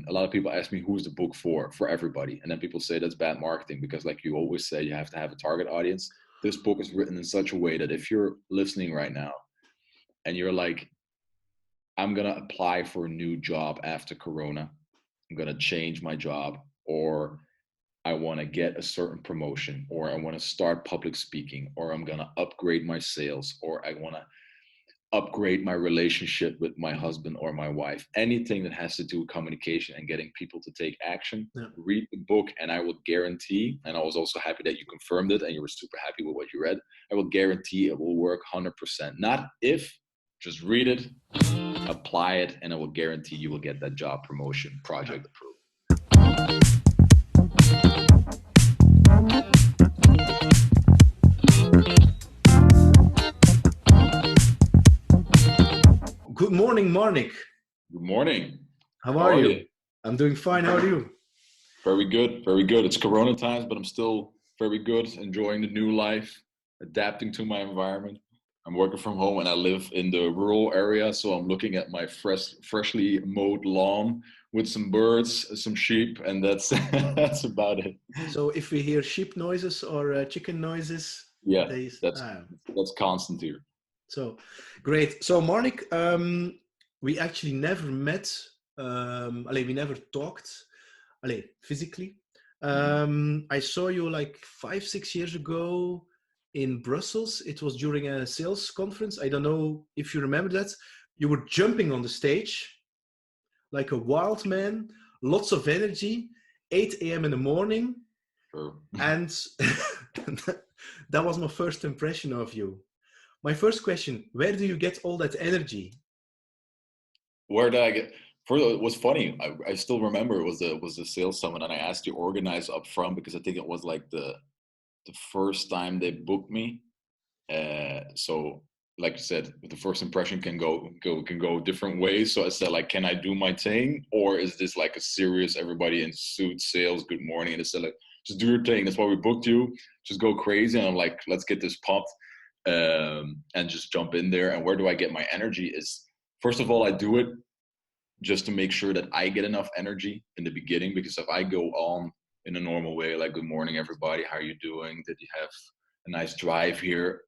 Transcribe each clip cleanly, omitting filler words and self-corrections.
a lot of people ask me, who's the book for everybody? And then people say that's bad marketing because like you always say, you have to have a target audience. This book is written in such a way that if you're listening right now and you're like, I'm going to apply for a new job after Corona, I'm going to change my job, or I want to get a certain promotion, or I want to start public speaking, or I'm going to upgrade my sales, or I want to upgrade my relationship with my husband or my wife, anything that has to do with communication and getting people to take action, Yeah. read the book, and I will guarantee, and I was also happy that you confirmed it and you were super happy with what you read, I will guarantee it will work 100%. Not if, just read it, apply it, and I will guarantee you will get that job promotion project approved. Good morning, Marnick. Good morning. How are you? I'm doing fine. How are you? Very good. Very good. It's Corona times, but I'm still very good, enjoying the new life, adapting to my environment. I'm working from home and I live in the rural area, so I'm looking at my freshly mowed lawn with some birds, some sheep, and that's that's about it. So if we hear sheep noises or chicken noises, Yeah, that's constant here. So great. So Marnick, we actually never met. We never talked. Physically. I saw you like 5-6 years ago in Brussels. It was during a sales conference. I don't know if you remember that. You were jumping on the stage like a wild man, lots of energy, 8 a.m. in the morning. Sure. And that was my first impression of you. My first question, where do you get all that energy? Where did I get? It was funny. I still remember it was the sales summit, and I asked to organize up front because I think it was like the first time they booked me. So like you said, the first impression can go different ways. So I said, like, can I do my thing, or is this like a serious everybody in suits sales good morning? And they said, like, just do your thing. That's why we booked you. Just go crazy. And I'm like, let's get this pumped and just jump in there. And where do I get my energy? Is first of all, I do it just to make sure that I get enough energy in the beginning, because if I go on in a normal way, like, good morning, everybody, how are you doing? Did you have a nice drive here?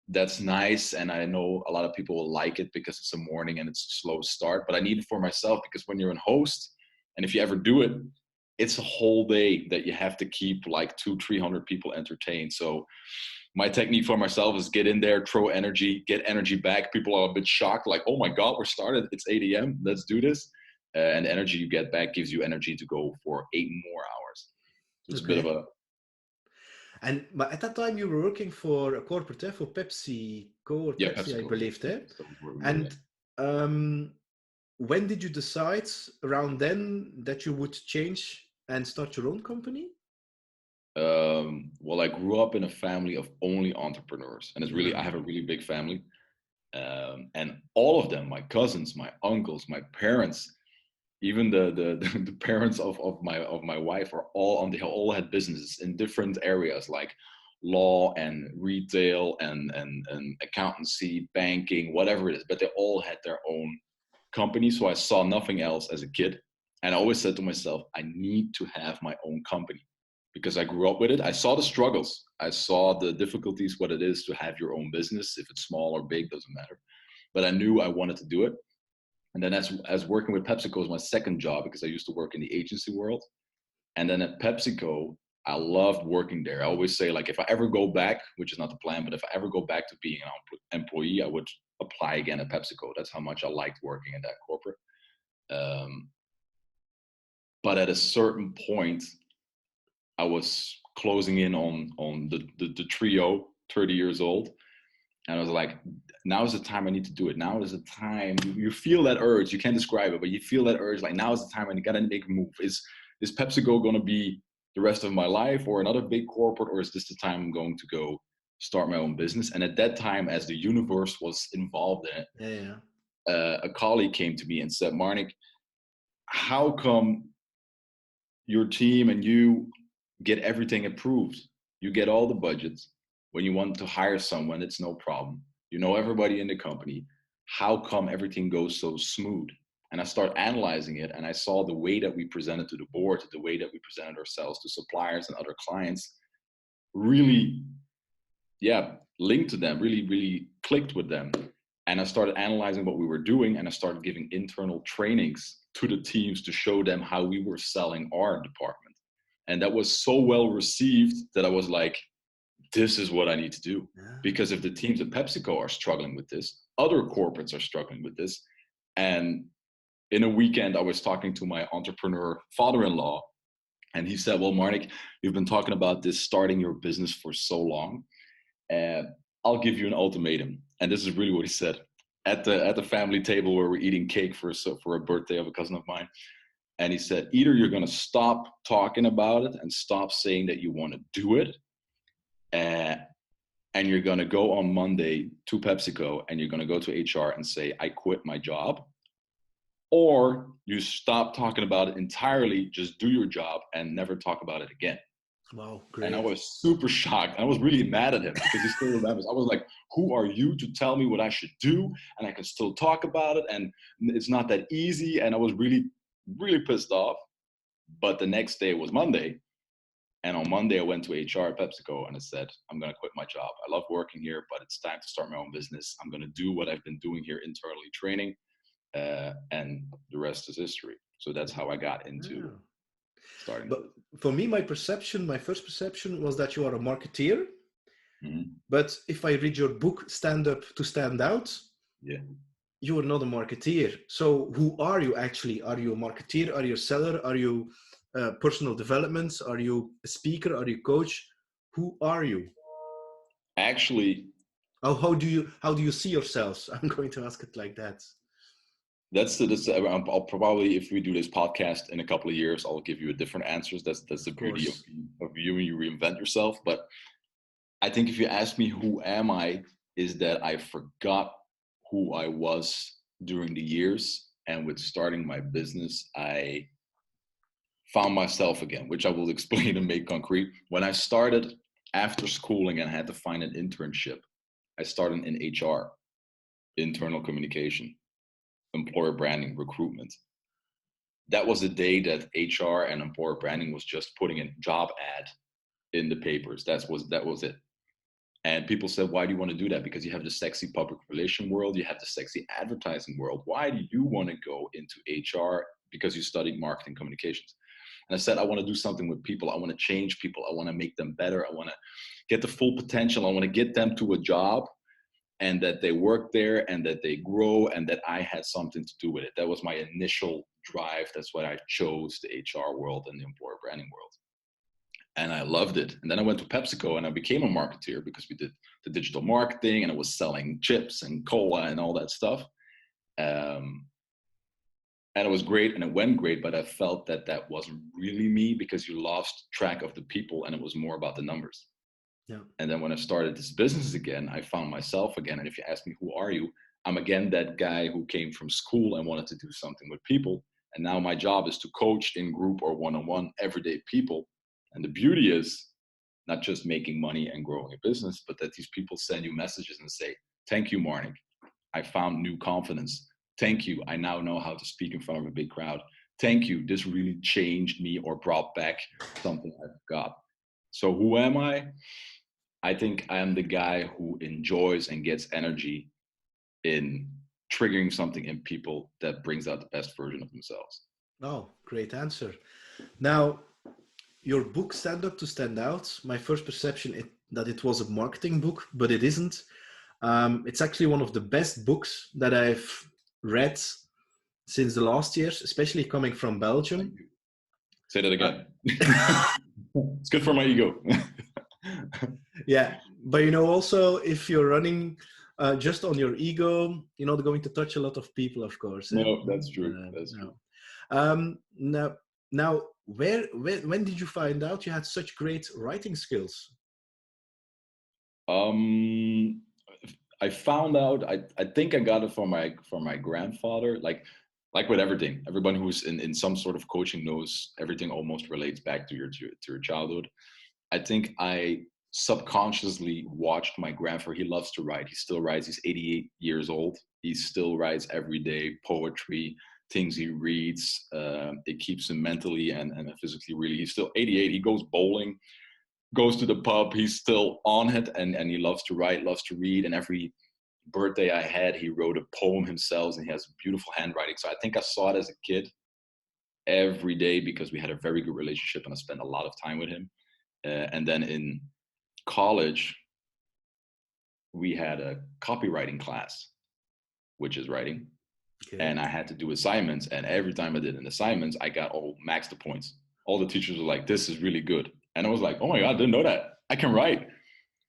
That's nice. And I know a lot of people will like it because it's a morning and it's a slow start, but I need it for myself, because when you're a host, and if you ever do it, it's a whole day that you have to keep like 200-300 people entertained. So my technique for myself is get in there, throw energy, get energy back. People are a bit shocked, like, oh my God, we're started. It's 8 a.m. Let's do this. And the energy you get back gives you energy to go for 8 more hours. So it's Okay. a bit of a... But at that time you were working for a corporate, for PepsiCo or yeah, Pepsi, PepsiCo, I believe. Yeah. And when did you decide around then that you would change and start your own company? Well, I grew up in a family of only entrepreneurs, and I have a really big family. And all of them, my cousins, my uncles, my parents, even the parents of my wife they all had businesses in different areas, like law and retail and accountancy, banking, whatever it is, but they all had their own company. So I saw nothing else as a kid. And I always said to myself, I need to have my own company, because I grew up with it. I saw the struggles. I saw the difficulties, what it is to have your own business. If it's small or big, doesn't matter. But I knew I wanted to do it. And then as working with PepsiCo was my second job, because I used to work in the agency world. And then at PepsiCo, I loved working there. I always say, like, if I ever go back, which is not the plan, but if I ever go back to being an employee, I would apply again at PepsiCo. That's how much I liked working in that corporate. But at a certain point, I was closing in on the trio, 30 years old. And I was like, now is the time I need to do it. Now is the time. You feel that urge. You can't describe it, but you feel that urge. Like, now is the time I gotta make a move. Is PepsiCo going to be the rest of my life, or another big corporate, or is this the time I'm going to go start my own business? And at that time, as the universe was involved in it, a colleague came to me and said, Marnick, how come your team and you get everything approved? You get all the budgets. When you want to hire someone, it's no problem. You know everybody in the company. How come everything goes so smooth? And I started analyzing it, and I saw the way that we presented to the board, the way that we presented ourselves to suppliers and other clients really, yeah, linked to them, really, really clicked with them. And I started analyzing what we were doing, and I started giving internal trainings to the teams to show them how we were selling our department. And that was so well received that I was like, this is what I need to do. Yeah. Because if the teams at PepsiCo are struggling with this, other corporates are struggling with this. And in a weekend, I was talking to my entrepreneur father-in-law, and he said, well, Marnick, you've been talking about this starting your business for so long, and I'll give you an ultimatum. And this is really what he said at the family table where we're eating cake for a birthday of a cousin of mine. And he said, either you're going to stop talking about it and stop saying that you want to do it, and you're going to go on Monday to PepsiCo and you're going to go to HR and say, I quit my job, or you stop talking about it entirely, just do your job and never talk about it again. Wow, And I great. was super shocked. I was really mad at him because he still remembers. I was like, who are you to tell me what I should do? And I can still talk about it. And it's not that easy. And I was really, really pissed off. But the next day was Monday. And on Monday, I went to HR at PepsiCo and I said, I'm going to quit my job. I love working here, but it's time to start my own business. I'm going to do what I've been doing here internally, training, and the rest is history. So that's how I got into Yeah. starting the But business. for me, my first perception was that you are a marketeer. Mm-hmm. But if I read your book, Stand Up to Stand Out, Yeah. you are not a marketeer. So who are you actually? Are you a marketeer? Are you a seller? Are you personal development? Are you a speaker? Are you a coach? Who are you? Actually, How do you see yourselves? I'm going to ask it like that. I'll probably, if we do this podcast in a couple of years, I'll give you a different answers. That's the Of beauty course. of you when you reinvent yourself. But I think if you ask me who am I, is that I forgot who I was during the years. And with starting my business, I found myself again, which I will explain and make concrete. When I started after schooling and had to find an internship, I started in HR, internal communication, employer branding, recruitment. That was the day that HR and employer branding was just putting a job ad in the papers. That was it. And people said, why do you want to do that? Because you have the sexy public relation world, you have the sexy advertising world. Why do you want to go into HR? Because you studied marketing communications. And I said, I want to do something with people. I want to change people. I want to make them better. I want to get the full potential. I want to get them to a job and that they work there and that they grow and that I had something to do with it. That was my initial drive. That's why I chose the HR world and the employer branding world. And I loved it. And then I went to PepsiCo and I became a marketeer because we did the digital marketing and I was selling chips and cola and all that stuff. And it was great and it went great, but I felt that that wasn't really me because you lost track of the people and it was more about the numbers. Yeah. And then when I started this business again, I found myself again. And if you ask me, who are you? I'm again that guy who came from school and wanted to do something with people. And now my job is to coach in group or one-on-one everyday people. And the beauty is not just making money and growing a business, but that these people send you messages and say, thank you, Marnick. I found new confidence. Thank you. I now know how to speak in front of a big crowd. Thank you. This really changed me or brought back something I forgot. So who am I? I think I am the guy who enjoys and gets energy in triggering something in people that brings out the best version of themselves. Oh, great answer. Now, your book, Stand Up to Stand Out, my first perception that it was a marketing book, but it isn't. It's actually one of the best books that I've read since the last years, especially coming from Belgium. Say that again. It's good for my ego. Yeah, but you know, also if you're running just on your ego, you're not going to touch a lot of people, of course. Eh? No, that's true. That's true. No. Now, when did you find out you had such great writing skills? I found out. I think I got it from my grandfather. Like with everything, everyone who's in some sort of coaching knows everything almost relates back to your childhood. I think I subconsciously watched my grandfather. He loves to write. He still writes. He's 88 years old. He still writes every day poetry, things he reads. It keeps him mentally and physically really. He's still 88. He goes bowling, goes to the pub. He's still on it, and he loves to write, loves to read. And every birthday I had, he wrote a poem himself, and he has beautiful handwriting. So I think I saw it as a kid every day because we had a very good relationship, and I spent a lot of time with him. And then in college, we had a copywriting class, which is writing. Okay. And I had to do assignments. And every time I did an assignment, I got all max the points. All the teachers were like, this is really good. And I was like, oh my God, I didn't know that. I can write.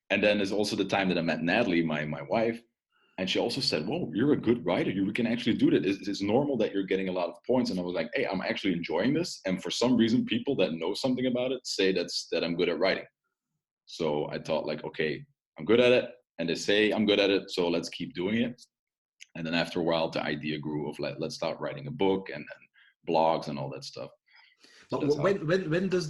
And then there's also the time that I met Natalie, my wife. And she also said, whoa, you're a good writer. You can actually do that. It's normal that you're getting a lot of points. And I was like, hey, I'm actually enjoying this. And for some reason, people that know something about it say that I'm good at writing. So I thought like, okay, I'm good at it. And they say I'm good at it. So let's keep doing it. And then after a while, the idea grew of like, let's start writing a book and blogs and all that stuff. So But that's how. when does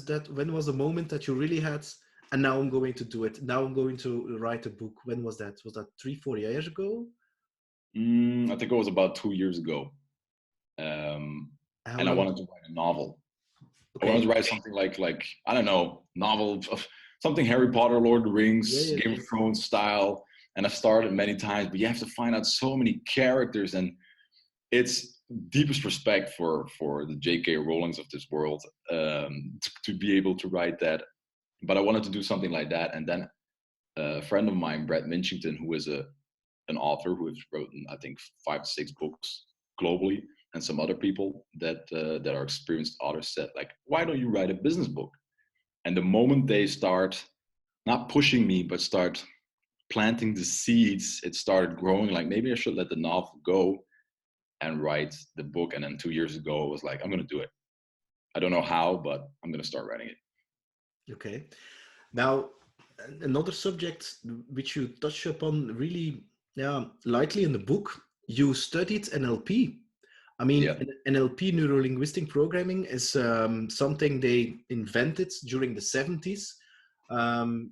that when was the moment that you really had, and now I'm going to do it, now I'm going to write a book? When was that? Was that 3-4 years ago? I think it was about 2 years ago. Um, How and I long? wanted to write a novel. I wanted Okay. to write something like I don't know, novel of something Harry Potter, Lord of the Yeah, Rings, yeah, Game of Thrones style. And I've started many times, but you have to find out so many characters, and it's deepest respect for the J.K. Rowlings of this world, to be able to write that. But I wanted to do something like that, and then a friend of mine, Brett Minchington, who is an author who has written I think 5 to 6 books globally, and some other people that are experienced authors said like, why don't you write a business book? And the moment they start not pushing me, but start planting the seeds, it started growing. Like maybe I should let the novel go and write the book. And then 2 years ago, I was like, I'm going to do it. I don't know how, but I'm going to start writing it. Okay. Now, another subject which you touch upon really, yeah, lightly in the book, you studied NLP. I mean, Yeah. NLP, neuro linguistic programming, is something they invented during the 70s.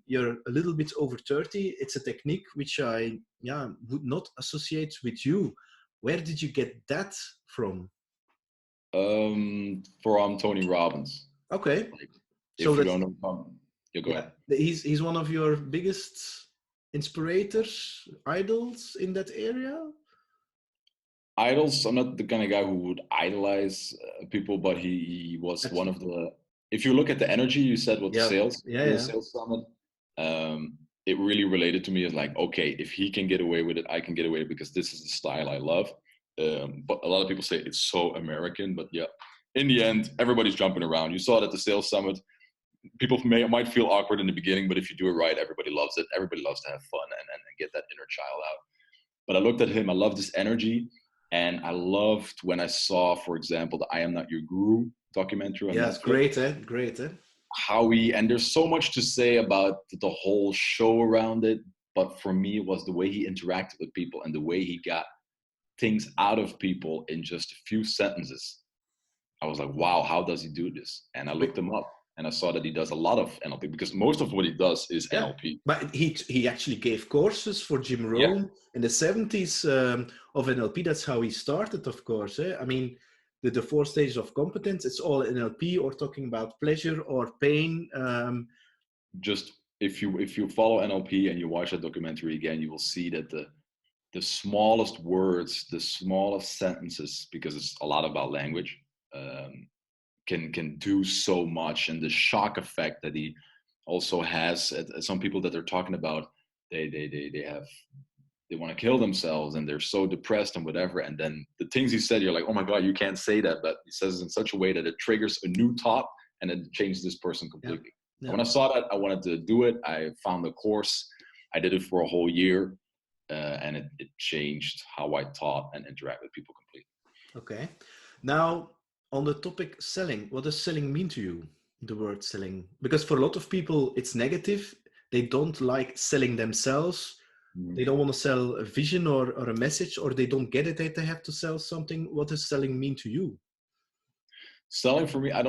You're a little bit over 30. It's a technique which I, yeah, would not associate with you. Where did you get that from? From Tony Robbins. Okay, Like, so if you that's, don't know, you go yeah, ahead. he's one of your biggest inspirators, idols in that area. Idols. I'm not the kind of guy who would idolize people, but he was That's, one of the. If you look at the energy, you said with the yeah, sales, yeah, the yeah, sales summit, it really related to me as like, okay, if he can get away with it, I can get away because this is the style I love. But a lot of people say it's so American, but yeah, in the end, everybody's jumping around. You saw it at the sales summit. People might feel awkward in the beginning, but if you do it right, everybody loves it. Everybody loves to have fun and get that inner child out. But I looked at him, I loved his energy. And I loved when I saw, for example, the I Am Not Your Guru documentary on yeah. Netflix. Great, eh? Great, eh? How and there's so much to say about the whole show around it. But for me, it was the way he interacted with people and the way he got things out of people in just a few sentences. I was like, wow, how does he do this? And I looked him up and I saw that he does a lot of NLP because most of what he does is Yeah, NLP. but he actually gave courses for Jim Yeah, Rohn in the 70s of NLP. That's how he started, of course. Eh? I mean, the 4 stages of competence, it's all NLP or talking about pleasure or pain. just if you follow NLP and you watch that documentary again, you will see that the smallest words, the smallest sentences, because it's a lot about language, can do so much. And the shock effect that he also has. Some people that they're talking about, they want to kill themselves and they're so depressed and whatever. And then the things he said, you're like, oh my God, you can't say that. But he says it in such a way that it triggers a new thought and it changes this person Yeah, completely. And yeah. when I saw that, I wanted to do it. I found the course. I did it for a whole year. And it changed how I taught and interact with people completely. Okay. Now, on the topic selling, what does selling mean to you? The word selling, because for a lot of people, it's negative. They don't like selling themselves. They Mhm. don't want to sell a vision or a message, or they don't get it that they have to sell something. What does selling mean to you? Selling for me, I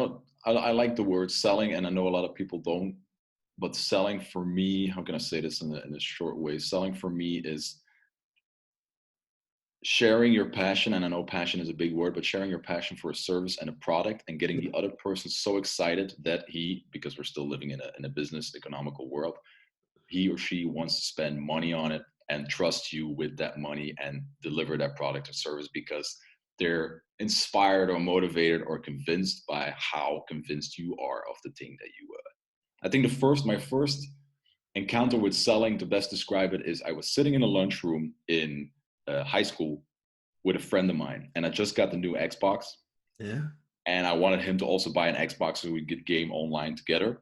like the word selling, and I know a lot of people don't. But selling for me, how can I say this in a short way? Selling for me is sharing your passion, and I know passion is a big word, but sharing your passion for a service and a product and getting the Yeah. other person so excited that he, because we're still living in a business economical world, he or she wants to spend money on it and trust you with that money and deliver that product or service because they're inspired or motivated or convinced by how convinced you are of the thing that you I think my first encounter with selling, to best describe it, is I was sitting in a lunchroom in high school with a friend of mine, and I just got the new Xbox, Yeah. and I wanted him to also buy an Xbox so we could game online together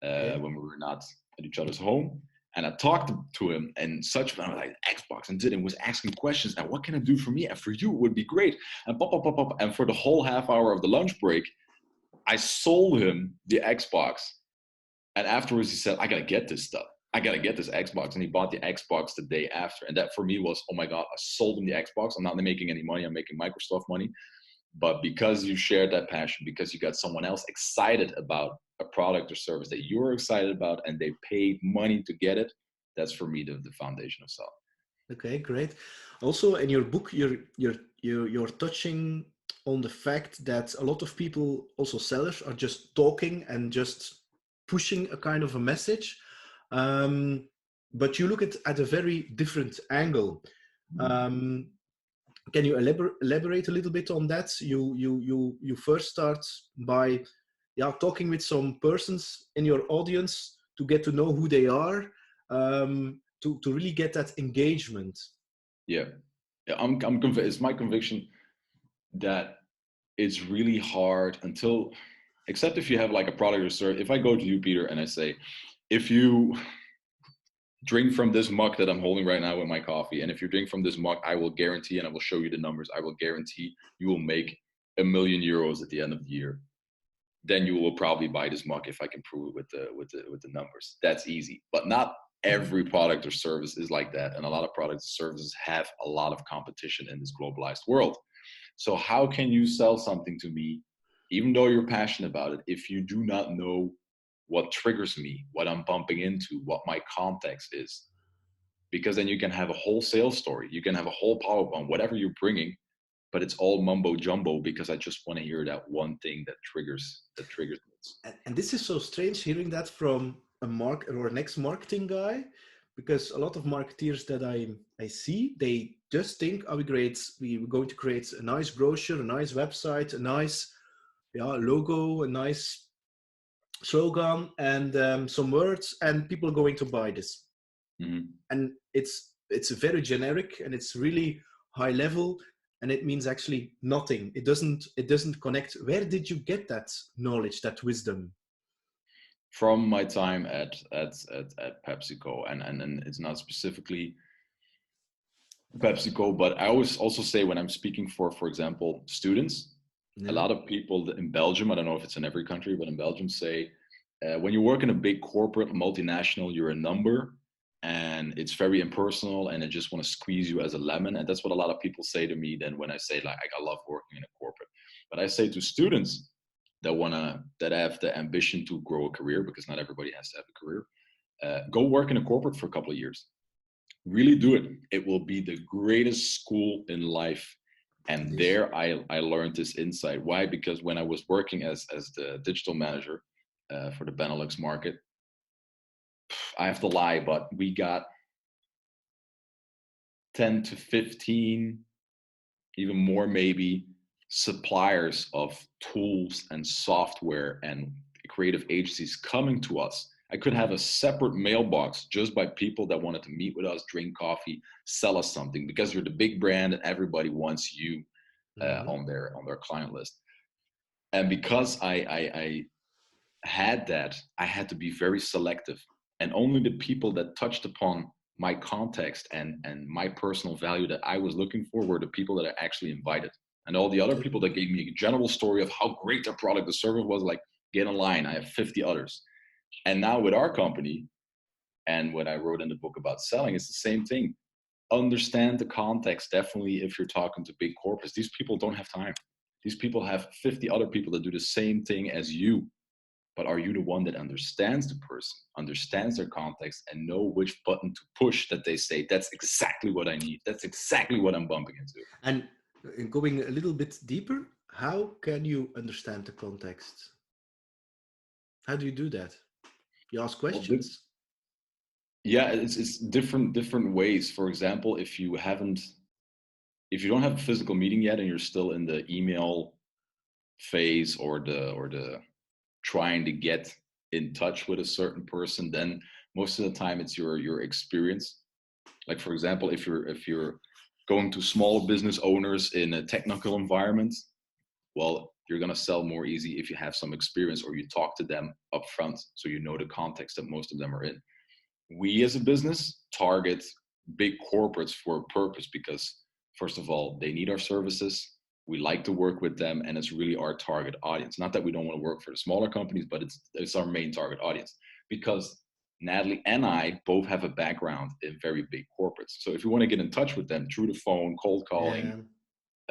Okay. when we were not at each other's home. And I talked to him and such, I was like, Xbox, and did and was asking questions. And what can I do for me? And for you, it would be great. And pop, pop, pop, pop. And for the whole half hour of the lunch break, I sold him the Xbox. And afterwards, he said, I got to get this stuff. I got to get this Xbox. And he bought the Xbox the day after. And that for me was, oh my God, I sold him the Xbox. I'm not making any money. I'm making Microsoft money. But because you shared that passion, because you got someone else excited about a product or service that you're excited about and they paid money to get it, that's for me the foundation of self. Okay, great. Also, in your book, you're touching on the fact that a lot of people, also sellers, are just talking and just pushing a kind of a message. Um, but you look at a very different angle. Um, can you elaborate a little bit on that? You first start by, yeah, talking with some persons in your audience to get to know who they are, to really get that engagement. Yeah. Yeah, I'm convinced. It's my conviction that it's really hard until, except if you have like a product or service. If I go to you, Peter, and I say, if you drink from this mug that I'm holding right now with my coffee, and if you drink from this mug, I will guarantee, and I will show you the numbers, I will guarantee you will make €1 million at the end of the year. Then you will probably buy this mug if I can prove it with the numbers. That's easy, but not every product or service is like that, and a lot of products and services have a lot of competition in this globalized world. So how can you sell something to me, even though you're passionate about it, if you do not know what triggers me, what I'm bumping into, what my context is? Because then you can have a whole sales story, you can have a whole PowerPoint, whatever you're bringing, but it's all mumbo jumbo because I just want to hear that one thing that triggers me. And this is so strange hearing that from a or an ex-marketing guy, because a lot of marketeers that I see, they just think, are we're going to create a nice brochure, a nice website, a nice, yeah, logo, a nice slogan, and some words, and people are going to buy this. Mhm. And it's very generic and it's really high level, and it means actually nothing. It doesn't connect. Where did you get that knowledge, that wisdom? From my time at PepsiCo, and it's not specifically PepsiCo, but I always also say when I'm speaking for example, students, a Yeah. lot of people in Belgium, I don't know if it's in every country, but in Belgium say, when you work in a big corporate multinational, you're a number and it's very impersonal and they just want to squeeze you as a lemon. And that's what a lot of people say to me then when I say like, I love working in a corporate. But I say to students that have the ambition to grow a career, because not everybody has to have a career, go work in a corporate for a couple of years. Really do it. It will be the greatest school in life. And Indeed. there I learned this insight. Why? Because when I was working as the digital manager for the Benelux market, I have to lie, but we got 10 to 15, even more maybe, suppliers of tools and software and creative agencies coming to us. I could have a separate mailbox just by people that wanted to meet with us, drink coffee, sell us something, because you're the big brand and everybody wants you Mhm. on their client list. And because I had that, I had to be very selective. And only the people that touched upon my context and my personal value that I was looking for were the people that I actually invited. And all the other Okay. people that gave me a general story of how great their product or service was, like, get in line, I have 50 others. And now with our company, and what I wrote in the book about selling, it's the same thing. Understand the context, definitely, if you're talking to big corporates. These people don't have time. These people have 50 other people that do the same thing as you, but are you the one that understands the person, understands their context, and know which button to push that they say, that's exactly what I need. That's exactly what I'm bumping into. And going a little bit deeper, how can you understand the context? How do you do that? You ask Well, questions? yeah, it's different ways. For example, if you don't have a physical meeting yet and you're still in the email phase or the trying to get in touch with a certain person, then most of the time it's your experience. Like for example, if you're going to small business owners in a technical environment, well, you're going to sell more easy if you have some experience or you talk to them up front so you know the context that most of them are in. We as a business target big corporates for a purpose because, first of all, they need our services. We like to work with them, and it's really our target audience. Not that we don't want to work for the smaller companies, but it's our main target audience because Natalie and I both have a background in very big corporates. So if you want to get in touch with them through the phone, cold calling,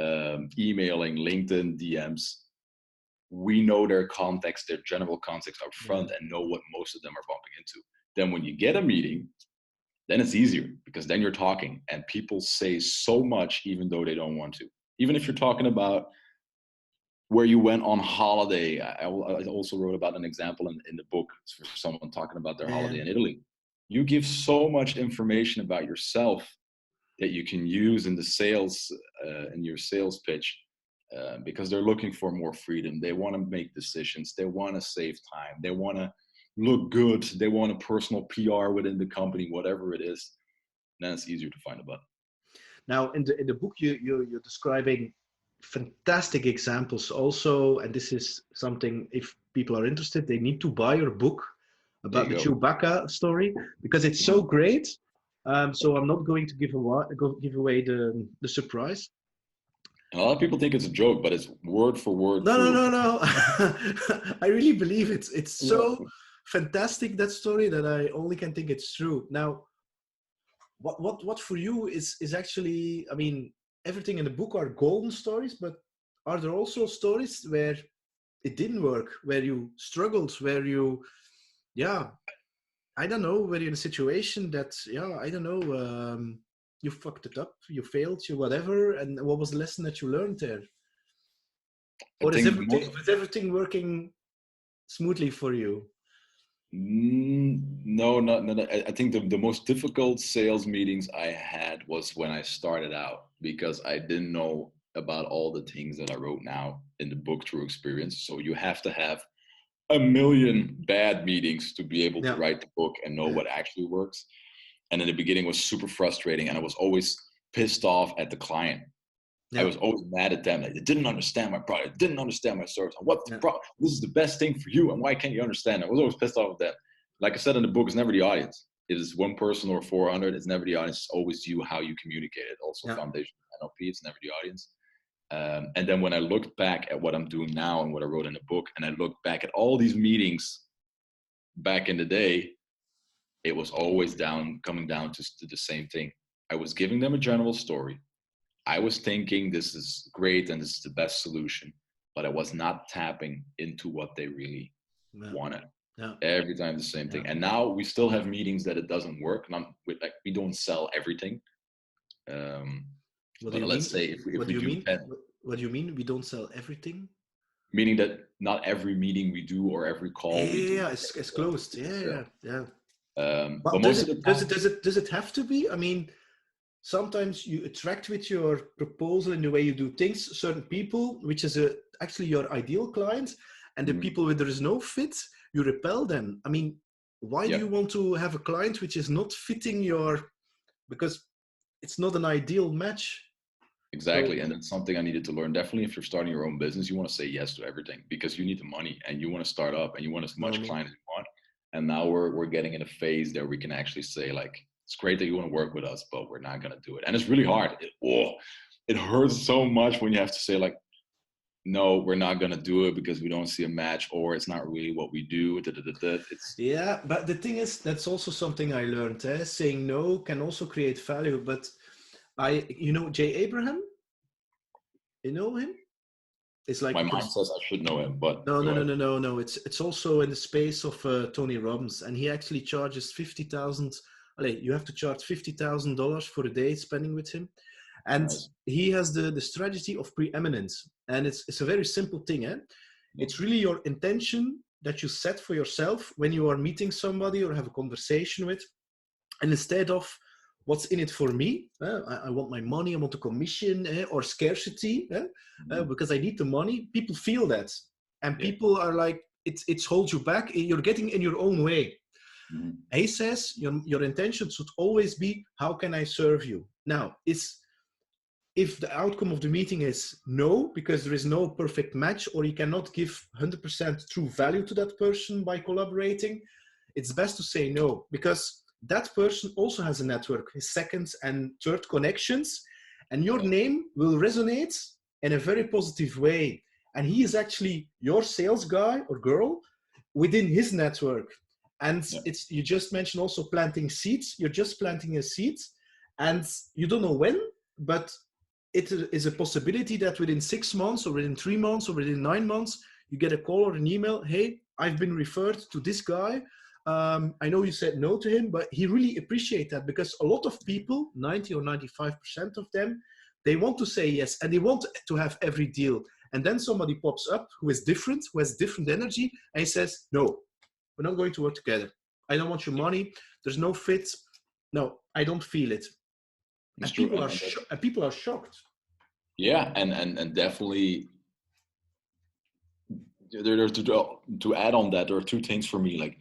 Yeah. emailing, LinkedIn, DMs, we know their context, their general context up Yeah. front, and know what most of them are bumping into. Then when you get a meeting, then it's easier because then you're talking and people say so much even though they don't want to. Even if you're talking about where you went on holiday. I also wrote about an example in the book for someone talking about their Yeah. holiday in Italy. You give so much information about yourself that you can use in the sales, in your sales pitch, because they're looking for more freedom. They want to make decisions. They want to save time. They want to look good. They want a personal PR within the company, whatever it is. Then it's easier to find a button. Now, in the book, you're describing fantastic examples also, and this is something, if people are interested, they need to buy your book There about you the go. Chewbacca story because it's so great. So I'm not going to give away the surprise. And a lot of people think it's a joke, but it's word for word No, no, true. no, no. I really believe it's Yeah. so fantastic, that story, that I only can think it's true. Now, what for you is actually, I mean, everything in the book are golden stories, but are there also stories where it didn't work, where you struggled, where you, yeah, I don't know, where you're in a situation that, yeah, I don't know, you fucked it up, you failed, you whatever, and what was the lesson that you learned there? I Or think most is everything working smoothly for you? No, not. I think the most difficult sales meetings I had was when I started out because I didn't know about all the things that I wrote now in the book through experience. So you have to have a million bad meetings to be able to Yeah, write the book and know yeah, what actually works. And in the beginning was super frustrating and I was always pissed off at the client. I yeah, was always mad at them. Like, they didn't understand my product, didn't understand my service. What's the yeah, problem? This is the best thing for you, and why can't you understand? I was always pissed off at them. Like I said in the book, it's never the audience. It is one person or 400. It's never the audience. It's always you, how you communicate it. Also, yeah. foundation NLP. It's never the audience. And then when I looked back at what I'm doing now and what I wrote in the book, and I looked back at all these meetings back in the day, it was always coming down to the same thing. I was giving them a general story. I was thinking this is great and this is the best solution, but I was not tapping into what they really Yeah, wanted. yeah, Every time the same yeah. thing. And now we still have meetings that it doesn't work. We don't sell everything. Um, What do but you let's mean? say if What do we you do mean? 10, What do you mean? We don't sell everything? meaning that not every meeting we do or every Yeah, call we yeah, do yeah, it's closed. is a Yeah, yeah, sale. yeah. But But most of the time, does it have to be? I mean, sometimes you attract with your proposal and the way you do things certain people, which is actually your ideal client, and the mm, people where there is no fit, you repel them. I mean, why do yeah, you want to have a client which is not fitting your? Because it's not an ideal match. So exactly. And that's something I needed to learn. Definitely, if you're starting your own business, you want to say yes to everything because you need the money and you want to start up and you want as much normal. client as you want. And now we're getting in a phase that we can actually say like, it's great that you want to work with us, but we're not gonna do it. And it's really hard. It hurts so much when you have to say like, no, we're not gonna do it because we don't see a match or it's not really what we do. It's Yeah, but the thing is, that's also something I learned. Saying no can also create value. But Jay Abraham, you know him? It's like My mind says I should know him, but no, go no, no, ahead. no, no, no. It's also in the space of Tony Robbins, and he actually charges 50,000. You have to charge $50,000 for a day spending with him, and Nice. he has the strategy of preeminence, and it's a very simple thing. Eh? Yeah. It's really your intention that you set for yourself when you are meeting somebody or have a conversation with, and instead of what's in it for me, I want my money, I want a commission, or scarcity, Mhm. because I need the money. People feel that, and Yeah. people are like, it's holds you back. You're getting in your own way. Mhm. He says your intention should always be, how can I serve you? Now, if the outcome of the meeting is no, because there is no perfect match, or you cannot give 100% true value to that person by collaborating, it's best to say no, because that person also has a network, his second and third connections, and your Yeah. name will resonate in a very positive way. And he is actually your sales guy or girl within his network. And Yeah. it's, you just mentioned also planting seeds. You're just planting a seed, and you don't know when, but it is a possibility that within 6 months or within 3 months or within 9 months, you get a call or an email. Hey, I've been referred to this guy. I know you said no to him, but he really appreciates that, because a lot of people, 90 or 95% of them, they want to say yes, and they want to have every deal. And then somebody pops up who is different, who has different energy, and he says, no, we're not going to work together. I don't want your money. There's no fit. No, I don't feel it. It's And true. people are and people are shocked. Yeah, and definitely there to add on that, there are two things for me. Like,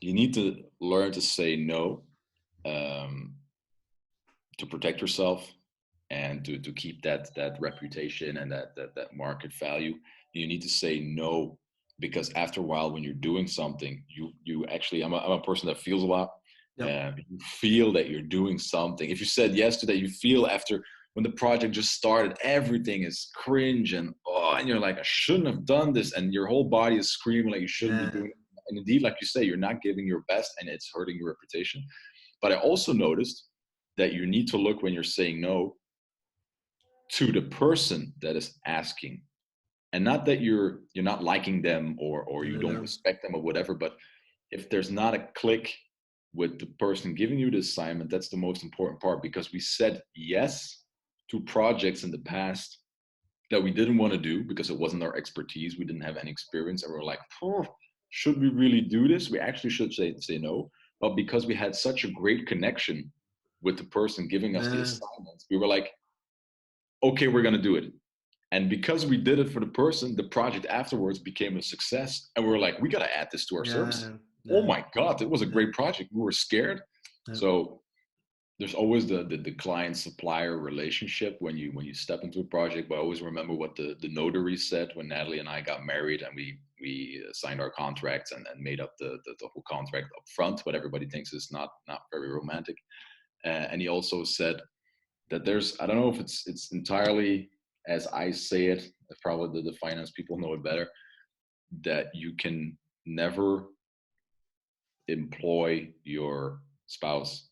you need to learn to say no, um, to protect yourself and to keep that reputation and that market value. You need to say no, because after a while, when you're doing something, you actually, I'm a person that feels a lot. Yeah. You feel that you're doing something. If you said yes to that, you feel after, when the project just started, everything is cringe and oh, and you're like, I shouldn't have done this, and your whole body is screaming like you shouldn't be Yeah. doing it. And indeed, like you say, you're not giving your best, and it's hurting your reputation. But I also noticed that you need to look, when you're saying no, to the person that is asking, and not that you're not liking them, or No, you no, don't no. respect them or whatever, but if there's not a click with the person giving you the assignment, that's the most important part, because we said yes to projects in the past that we didn't want to do because it wasn't our expertise, we didn't have any experience, and we are like, oh, should we really do this? We actually should say no. But because we had such a great connection with the person giving us the assignments, we were like, okay, we're going to do it. And because we did it for the person, the project afterwards became a success. And we were like, we got to add this to our service. Yeah, Oh yeah, my God, it was a yeah, great project. We were scared. yeah. So there's always the client supplier relationship when you step into a project. But I always remember what the notary said when Natalie and I got married, and we signed our contracts and made up the whole contract up front. But everybody thinks it's not very romantic. And he also said that there's, I don't know if it's entirely as I say it, probably the finance people know it better, that you can never employ your spouse,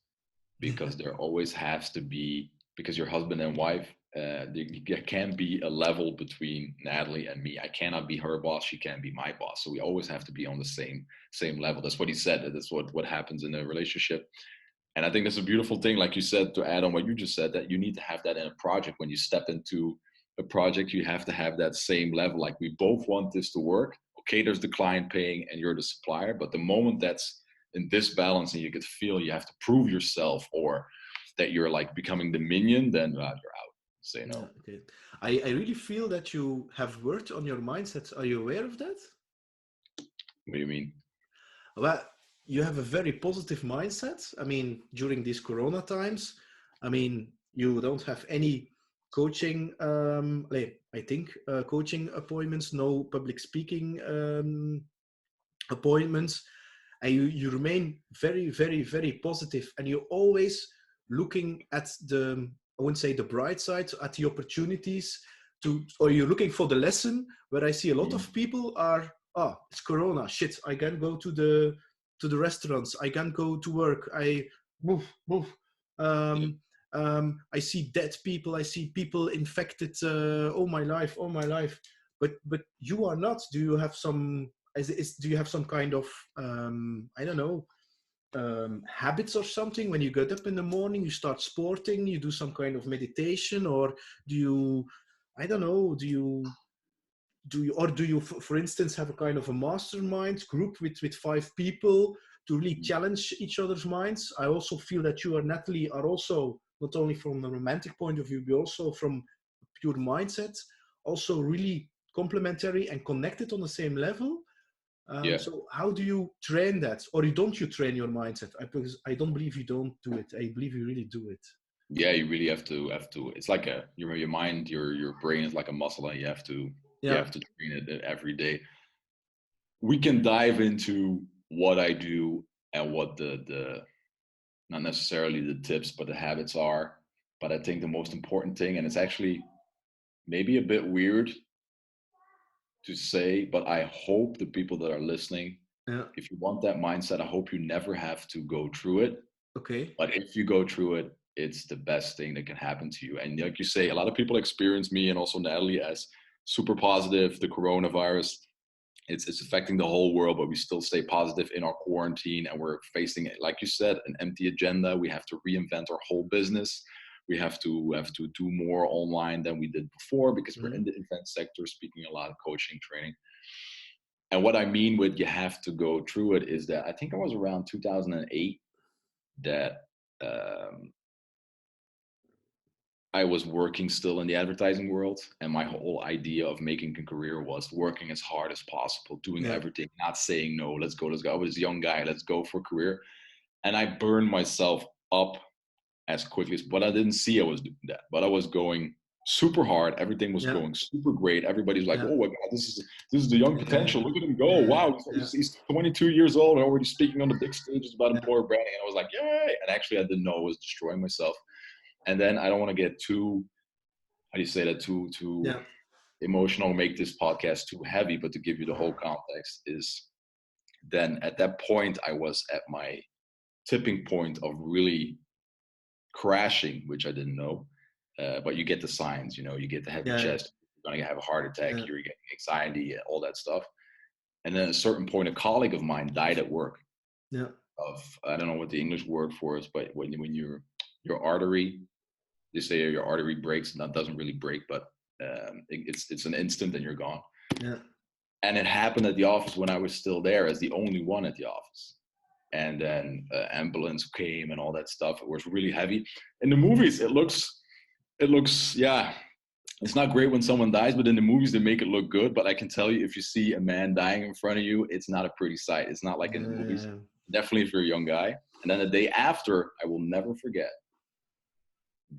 because there always has to be, because you're husband and wife, there can't be a level between Natalie and me. I cannot be her boss, she can't be my boss, so we always have to be on the same level. That's what he said. That's what happens in a relationship. And I think that's a beautiful thing, like you said, to add on what you just said, that you need to have that in a project. When you step into a project, you have to have that same level. Like, we both want this to work. Okay, there's the client paying and you're the supplier. But the moment that's in this balance and you get to feel you have to prove yourself, or that you're like becoming the minion, then you're out. Say Yeah, no. okay. I really feel that you have worked on your mindset. Are you aware of that? What do you mean? Well, you have a very positive mindset. I mean, during these Corona times, I mean, you don't have any coaching, I think, coaching appointments, no public speaking appointments, and you remain very, very, very positive, and you're always looking at the, I wouldn't say the bright side, at the opportunities to, or you're looking for the lesson. Where I see a lot of Mhm. people are, oh, it's Corona, shit, I can't go to the restaurants, I can't go to work, I move move. Yeah. I see dead people, I see people infected, all my life, all my life. but you are not. Do you have some? Do you have some kind of I don't know, habits or something? When you get up in the morning, you start sporting, you do some kind of meditation, or do you, I don't know, do you for instance have a kind of a mastermind group with 5 people to really challenge each other's minds? I also feel that you and Natalie are also, not only from a romantic point of view, but also from pure mindset, also really complementary and connected on the same level. Yeah. So how do you train that, or don't you train your mindset? Because I don't believe you don't do it. I believe you really do it. Yeah, you really have to. It's like your mind, your brain is like a muscle, and you Yeah, have to train it every day. We can dive into what I do and what the not necessarily the tips, but the habits are. But I think the most important thing, and it's actually maybe a bit weird to say, but I hope the people that are listening, yeah, if you want that mindset, I hope you never have to go through it. okay, But if you go through it, it's the best thing that can happen to you. And like you say, a lot of people experience me and also Natalie as super positive. The coronavirus, it's affecting the whole world, but we still stay positive in our quarantine, and we're facing, like you said, an empty agenda. We have to reinvent our whole business. We have to do more online than we did before because we're mm-hmm. in the event sector, speaking a lot of coaching, training. And what I mean with you have to go through it is that I think it was around 2008 that I was working still in the advertising world, and my whole idea of making a career was working as hard as possible, doing Yeah, everything, not saying no, let's go, let's go. I was a young guy, let's go for a career. And I burned myself up as quickly as, but I didn't see I was doing that. But I was going super hard. Everything was yeah, going super great. Everybody's like, yeah, oh my God, this is the young potential. yeah, Look at him go. yeah, Wow, yeah, he's 22 years old and already speaking on the big stages about yeah, employer branding. And I was like, yay. And actually I didn't know I was destroying myself. And then I don't want to get too, how do you say that, too yeah, emotional, make this podcast too heavy, but to give you the whole context is then at that point I was at my tipping point of really crashing, which I didn't know. But you get the signs, you get the heavy yeah, chest, you're gonna have a heart attack, yeah, you're getting anxiety, all that stuff. And then at a certain point, a colleague of mine died at work yeah, of, I don't know what the English word for is, but when your artery, they say your artery breaks, and that doesn't really break, but it's an instant and you're gone. yeah, And it happened at the office when I was still there as the only one at the office. And then ambulance came and all that stuff. It was really heavy. In the movies, it looks, yeah, it's not great when someone dies, but in the movies they make it look good. But I can tell you, if you see a man dying in front of you, it's not a pretty sight. It's not like in the movies. yeah, Definitely if you're a young guy. And then the day after, I will never forget.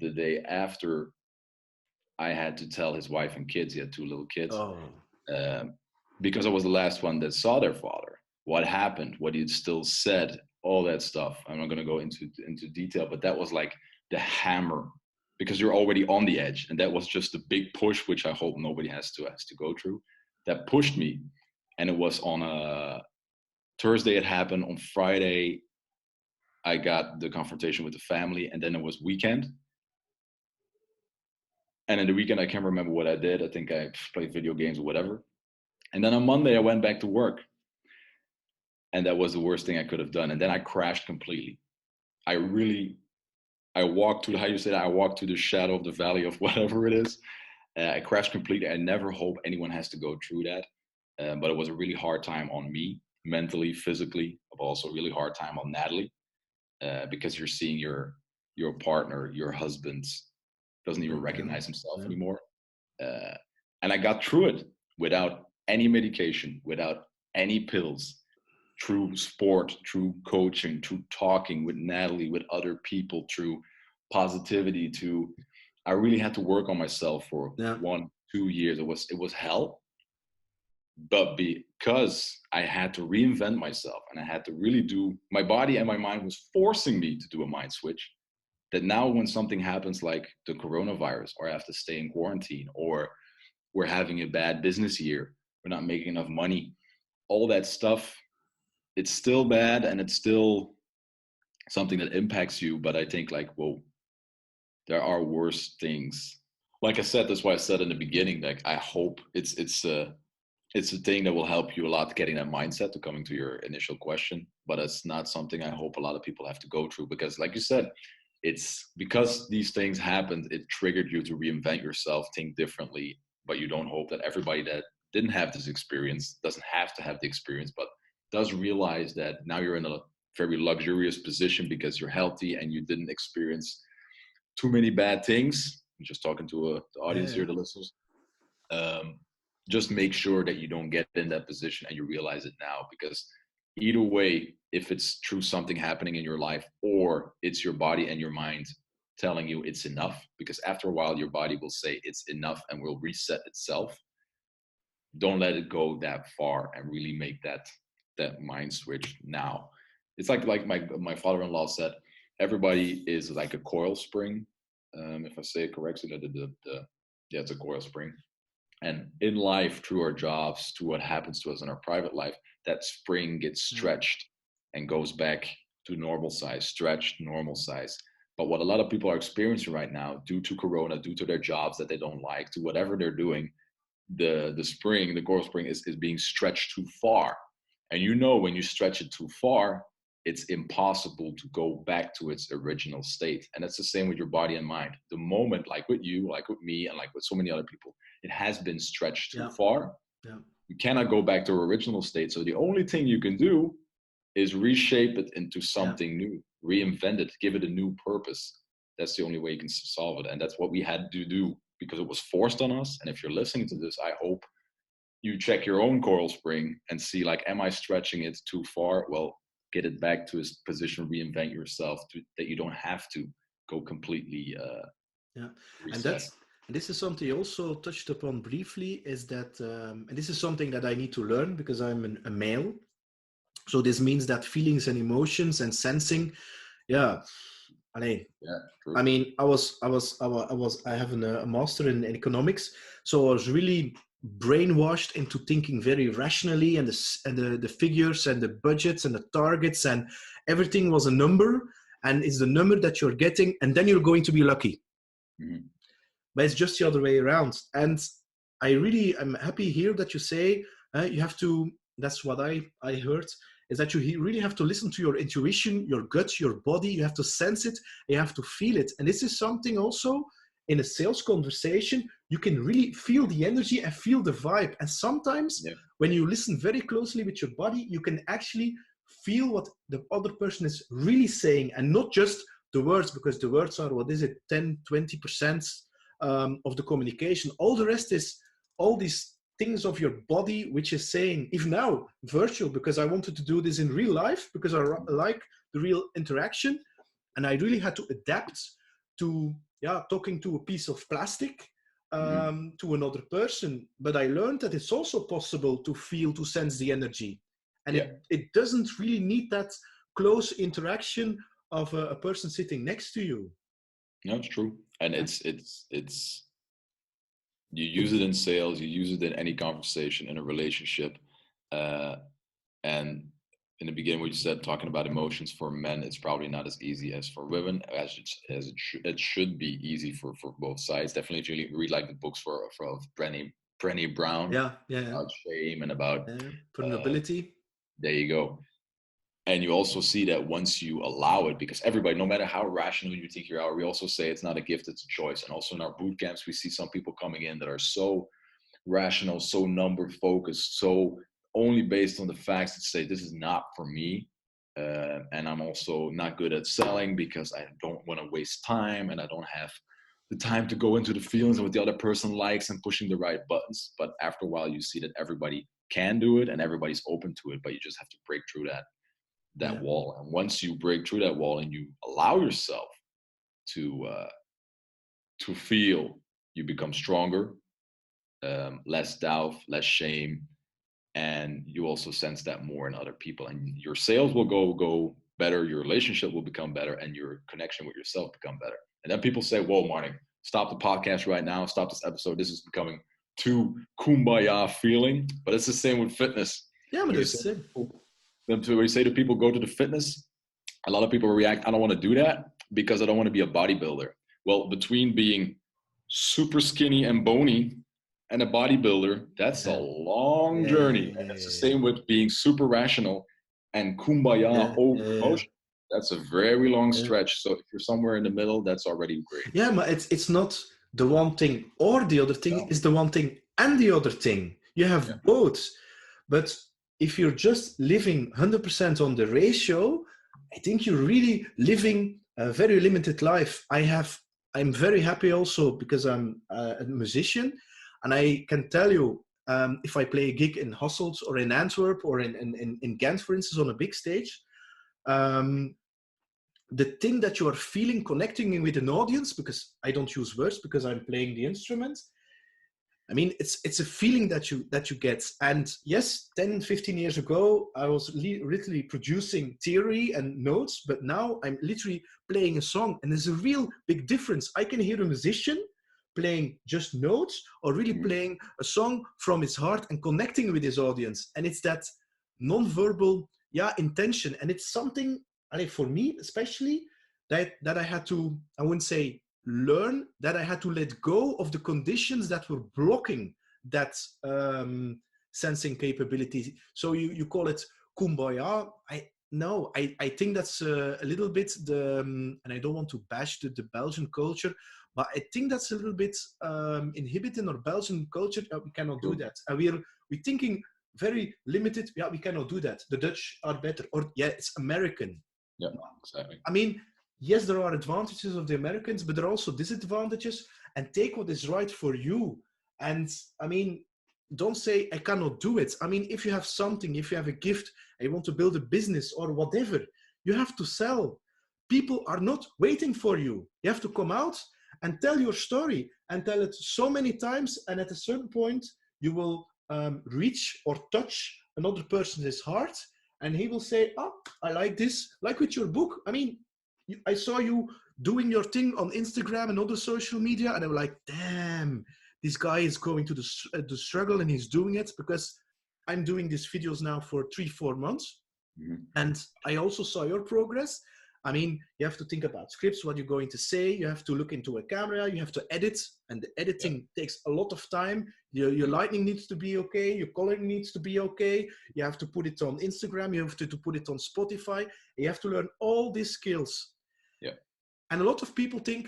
The day after, I had to tell his wife and kids. He had 2 little kids, oh, um, because I was the last one that saw their father. What happened? What he still said? All that stuff. I'm not going to go into detail, but that was like the hammer, because you're already on the edge, and that was just a big push, which I hope nobody has to go through. That pushed me, and it was on a Thursday. It happened on Friday. I got the confrontation with the family, and then it was weekend. And in the weekend, I can't remember what I did. I think I played video games or whatever. And then on Monday, I went back to work, and that was the worst thing I could have done. And then I crashed completely. I really, I walked to, how you say that, I walked to the shadow of the valley of whatever it is. I crashed completely. I never hope anyone has to go through that. But it was a really hard time on me, mentally, physically, but also a really hard time on Natalie, because you're seeing your partner, your husband, doesn't even yeah, recognize himself yeah, anymore. Uh, and I got through it without any medication, without any pills, through sport, through coaching, through talking with Natalie, with other people, through positivity. I really had to work on myself for yeah, 1-2 years. It was hell, but because I had to reinvent myself and I had to really do, my body and my mind was forcing me to do a mind switch. That now when something happens like the coronavirus, or I have to stay in quarantine, or we're having a bad business year, we're not making enough money, all that stuff, it's still bad and it's still something that impacts you. But I think like, well, there are worse things like I said, that's why I said in the beginning, like I hope it's a thing that will help you a lot getting that mindset to coming to your initial question, but it's not something I hope a lot of people have to go through because, like you said, it's because these things happened, it triggered you to reinvent yourself, think differently. But you don't hope that everybody that didn't have this experience doesn't have to have the experience, but does realize that now you're in a very luxurious position because you're healthy and you didn't experience too many bad things. I'm just talking to the audience Yeah, here, the listeners. um, just make sure that you don't get in that position and you realize it now, because either way, if it's through something happening in your life or it's your body and your mind telling you it's enough, because after a while your body will say it's enough and will reset itself. Don't let it go that far and really make that mind switch now. It's like my father-in-law said, everybody is like a coil spring. If I say it correctly, yeah, it's a coil spring. And in life, through our jobs, to what happens to us in our private life, that spring gets yeah, stretched and goes back to normal size, stretched, normal size. But what a lot of people are experiencing right now, due to Corona, due to their jobs that they don't like, to whatever they're doing, the spring, the growth spring is being stretched too far. And you know, when you stretch it too far, it's impossible to go back to its original state. And that's the same with your body and mind. The moment, like with you, like with me, and like with so many other people, it has been stretched too yeah, far. yeah, You cannot go back to original state. So the only thing you can do is reshape it into yeah, something new, reinvent it, give it a new purpose. That's the only way you can solve it. And that's what we had to do because it was forced on us. And if you're listening to this, I hope you check your own coral spring and see, like, am I stretching it too far? Well, get it back to its position, reinvent yourself that you don't have to go completely yeah. And reset. that's and this is something you also touched upon briefly. Is that and this is something that I need to learn because I'm a male. So this means that feelings and emotions and sensing, yeah. Yeah, I true. mean, I have a master in economics, so I was really brainwashed into thinking very rationally, and the figures and the budgets and the targets and everything was a number, and it's the number that you're getting, and then you're going to be lucky. Mhm. But it's just the other way around. And I'm happy here that you say you have to. That's what I heard, is that you really have to listen to your intuition, your gut, your body. You have to sense it. You have to feel it. And this is something also in a sales conversation. You can really feel the energy and feel the vibe. And sometimes Yeah, when you listen very closely with your body, you can actually feel what the other person is really saying, and not just the words, because the words are, what is it, 10-20% of the communication. All the rest is all these things of your body, which is saying, even now, virtual, because I wanted to do this in real life, because I like the real interaction. And I really had to adapt to, yeah, talking to a piece of plastic hmm, to another person. But I learned that it's also possible to feel, to sense the energy. And yeah. it doesn't really need that close interaction of a person sitting next to you. No, it's true. And Yeah. it's you use it in sales, you use it in any conversation, in a relationship. Uh, and in the beginning, what you said, talking about emotions for men, it's probably not as easy as for women, it should be easy for both sides. Definitely, if you read like the books for Brené Brown Yeah, yeah, yeah. about shame and about uh, Vulnerability. there you go. And you also see that once you allow it, because everybody, no matter how rational you think you are, we also say it's not a gift, it's a choice. And also in our boot camps, we see some people coming in that are so rational, so number focused, so only based on the facts that say this is not for me. And I'm also not good at selling because I don't want to waste time and I don't have the time to go into the feelings of what the other person likes and pushing the right buttons. But after a while, you see that everybody can do it and everybody's open to it, but you just have to break through that Yeah, wall. And once you break through that wall and you allow yourself to feel, you become stronger, less doubt, less shame, and you also sense that more in other people. And your sales will go better, your relationship will become better, and your connection with yourself become better. And then people say, "Whoa, Marnick, stop the podcast right now. Stop this episode. This is becoming too kumbaya feeling." But it's the same with fitness. yeah, but When you it's say the same. when you say to people, "Go to the fitness," a lot of people react, "I don't want to do that because I don't want to be a bodybuilder." Well, between being super skinny and bony and a bodybuilder, that's a Yeah. long Yeah, yeah, journey. yeah, And it's the yeah, same with being super rational and kumbaya yeah, over yeah, emotion. That's a very long yeah. stretch. So if you're somewhere in the middle, that's already great. Yeah, but it's not the one thing or the other thing. No. It's the one thing and the other thing. You Yeah. have both. But if you're just living 100% on the ratio, I think you're really living a very limited life. I'm very happy also because I'm a musician, and I can tell you, if I play a gig in Hasselt or in Antwerp or in Ghent, for instance, on a big stage, um, the thing that you are feeling connecting with an audience, because I don't use words because I'm playing the instrument. I mean, it's a feeling that you get. And yes, 10, 15 years ago, I was literally producing theory and notes, but now I'm literally playing a song. And there's a real big difference. I can hear a musician playing just notes or really Mhm. playing a song from his heart and connecting with his audience. And it's that non-verbal, intention. And it's something, like for me especially, that I had to, I wouldn't say learn, that I had to let go of the conditions that were blocking that sensing capability. So you call it kumbaya. I think that's a little bit and I don't want to bash the Belgian culture, but I think that's a little bit inhibiting our Belgian culture. We cannot do True. that. And we're thinking very limited. Yeah, we cannot do that. The Dutch are better. Or yeah, it's American. Yeah, exactly. I mean, yes, there are advantages of the Americans, but there are also disadvantages. And take what is right for you. And I mean, don't say I cannot do it. I mean, if you have something, if you have a gift, and you want to build a business or whatever, you have to sell. People are not waiting for you. You have to come out and tell your story and tell it so many times. And at a certain point, you will reach or touch another person's heart, and he will say, "Oh, I like this." Like with your book. I mean, I saw you doing your thing on Instagram and other social media, and I'm like, damn, this guy is going to the struggle and he's doing it, because I'm doing these videos now for 3-4 months. Mhm. And I also saw your progress. I mean, you have to think about scripts, what you're going to say. You have to look into a camera. You have to edit, and the Yeah. editing takes a lot of time. Your lighting needs to be okay. Your coloring needs to be okay. You have to put it on Instagram. You have to put it on Spotify. You have to learn all these skills. Yeah. And a lot of people think,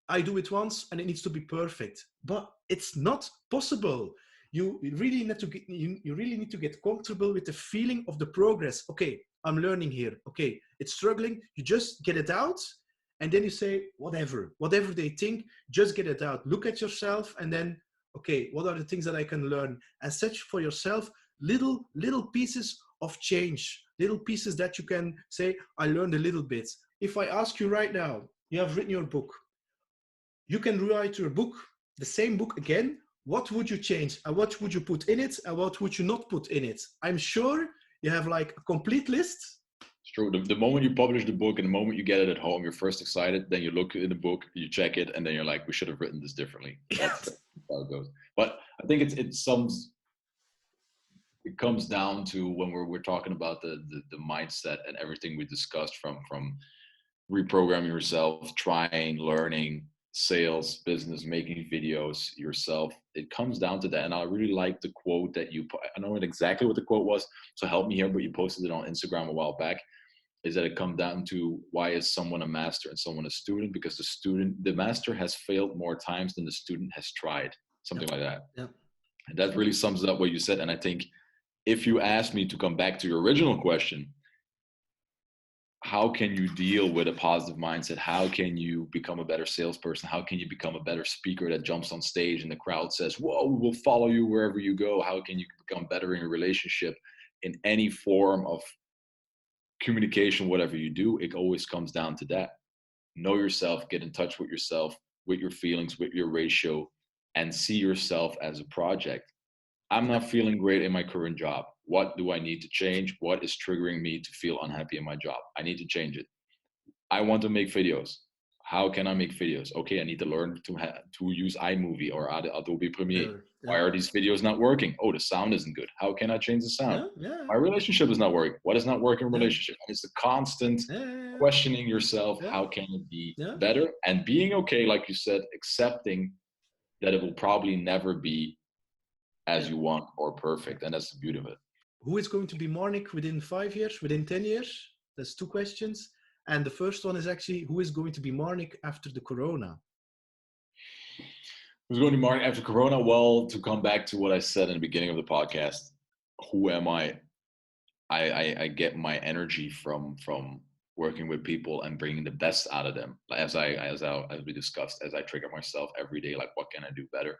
I do it once and it needs to be perfect. But it's not possible. You really need to get, you really need to get comfortable with the feeling of the progress. Okay, I'm learning here. Okay, it's struggling. You just get it out. And then you say, whatever they think, just get it out. Look at yourself and then, okay, what are the things that I can learn? And search for yourself little pieces of change, little pieces that you can say, I learned a little bit. If I ask you right now, you have written your book, you can write your book, the same book again. What would you change? And what would you put in it? And what would you not put in it? I'm sure you have like a complete list. It's true. The moment you publish the book and the moment you get it at home, you're first excited. Then you look in the book, you check it, and then you're like, we should have written this differently. That's how it goes. But I think it comes down to when we're talking about the mindset and everything we discussed from reprogramming yourself, trying, learning, sales, business, making videos yourself. It comes down to that. And I really like the quote that I don't know exactly what the quote was, so help me here, but you posted it on Instagram a while back, is that it comes down to why is someone a master and someone a student? Because the master has failed more times than the student has tried, Yeah, something like that. yeah, And that really sums up what you said. And I think if you ask me to come back to your original question, how can you deal with a positive mindset? How can you become a better salesperson? How can you become a better speaker that jumps on stage and the crowd says, whoa, we will follow you wherever you go? How can you become better in your relationship in any form of communication, whatever you do? It always comes down to that. Know yourself, get in touch with yourself, with your feelings, with your ratio, and see yourself as a project. I'm yeah, not feeling great in my current job. What do I need to change? What is triggering me to feel unhappy in my job? I need to change it. I want to make videos. How can I make videos? Okay, I need to learn to use iMovie or Adobe Premiere. yeah, Why are these videos not working? Oh, the sound isn't good. How can I change the sound? yeah, yeah, My relationship is not working. What is not working in yeah, relationship? And it's a constant yeah, questioning yourself. yeah, How can it be yeah, better? And being okay, like you said, accepting that it will probably never be as Yeah. you want or perfect. And that's the beauty of it. Who is going to be Marnick within 5 years, within 10 years? That's two questions. And the first one is actually, who is going to be Marnick after the corona? Who's going to market after Corona? Well, to come back to what I said in the beginning of the podcast, who am I? I get my energy from working with people and bringing the best out of them. As we discussed, as I trigger myself every day, like what can I do better?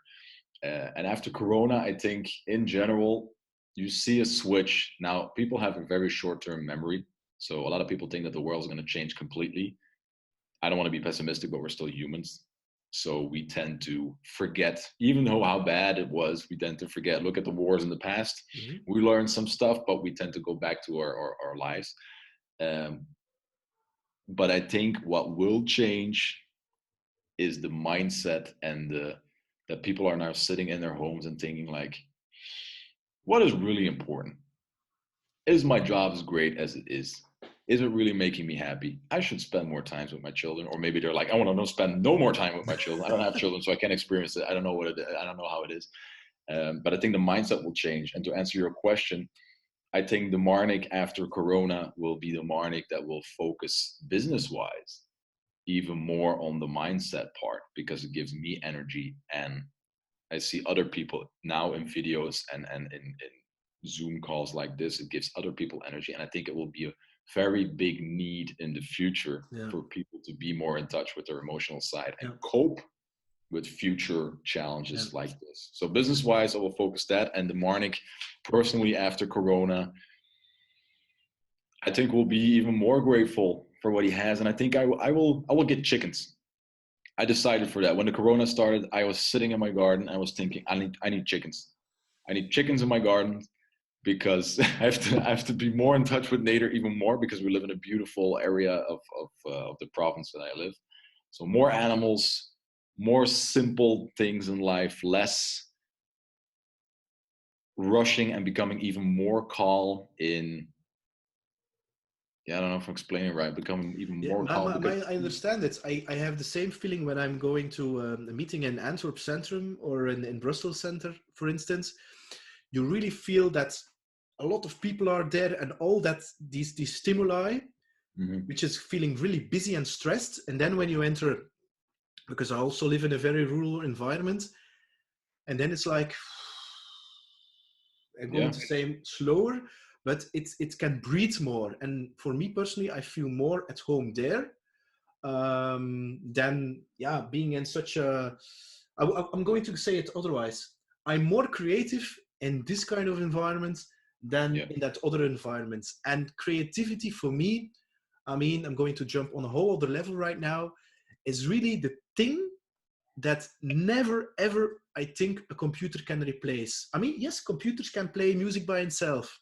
And after Corona, I think in general you see a switch. Now people have a very short-term memory, so a lot of people think that the world is going to change completely. I don't want to be pessimistic, but we're still humans. So we tend to forget, even though how bad it was, we tend to forget. Look at the wars in the past. Mm-hmm. We learned some stuff, but we tend to go back to our lives. Um, but I think what will change is the mindset and that people are now sitting in their homes and thinking like, what is really important? Is my job as great as it is? Is it really making me happy? I should spend more time with my children. Or maybe they're like, I want to spend no more time with my children. I don't have children, so I can't experience it. I don't know what it is. I don't know how it is. But I think the mindset will change. And to answer your question, I think the Marnick after Corona will be the Marnick that will focus business-wise even more on the mindset part because it gives me energy. And I see other people now in videos and in Zoom calls like this, it gives other people energy. And I think it will be a very big need in the future Yeah. for people to be more in touch with their emotional side and Yeah. cope with future challenges Yeah. like this. So business wise, I will focus that. And the Marnick personally after Corona, I think will be even more grateful for what he has. And I think I will get chickens. I decided for that. When the Corona started, I was sitting in my garden. I was thinking, I need chickens. I need chickens in my garden because I have to be more in touch with nature even more because we live in a beautiful area of the province that I live. So more animals, more simple things in life, less rushing and becoming even more calm in. Yeah, I don't know if I'm explaining it right. Becoming even Yeah, more calm because I understand it. I have the same feeling when I'm going to a meeting in Antwerp Centrum or in Brussels Center, for instance. You really feel that a lot of people are there and all that these stimuli, which is feeling really busy and stressed. And then when you enter, because I also live in a very rural environment, and then it's like, I'm going yeah, to say slower, but it can breathe more. And for me personally, I feel more at home there than being in such a. I'm going to say it otherwise. I'm more creative in this kind of environment than yeah, in that other environment. And creativity for me, I mean, I'm going to jump on a whole other level right now, is really the thing that never ever I think a computer can replace. I mean, yes, computers can play music by itself,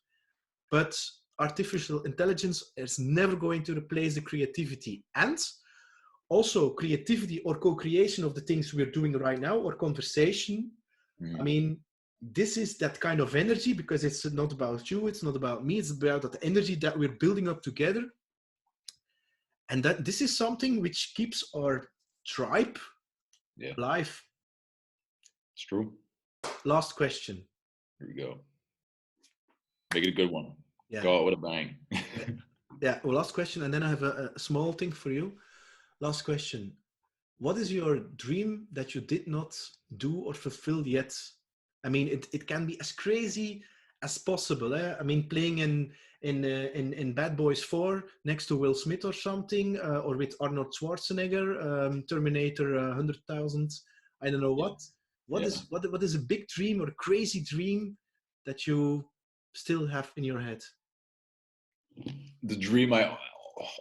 but artificial intelligence is never going to replace the creativity. And also creativity or co-creation of the things we're doing right now or conversation. I mean, this is that kind of energy because it's not about you, it's not about me, it's about that energy that we're building up together. And that this is something which keeps our tribe yeah. alive. It's true. Last question. Here we go. Make it a good one. Yeah. Go out with a bang. Yeah. Well, last question. And then I have a small thing for you. Last question. What is your dream that you did not do or fulfill yet? I mean, it can be as crazy as possible. Eh? I mean, playing in Bad Boys 4 next to Will Smith or something, or with Arnold Schwarzenegger, Terminator 100,000. I don't know Yeah. what. Yeah. What is a big dream or a crazy dream that you still have in your head? The dream I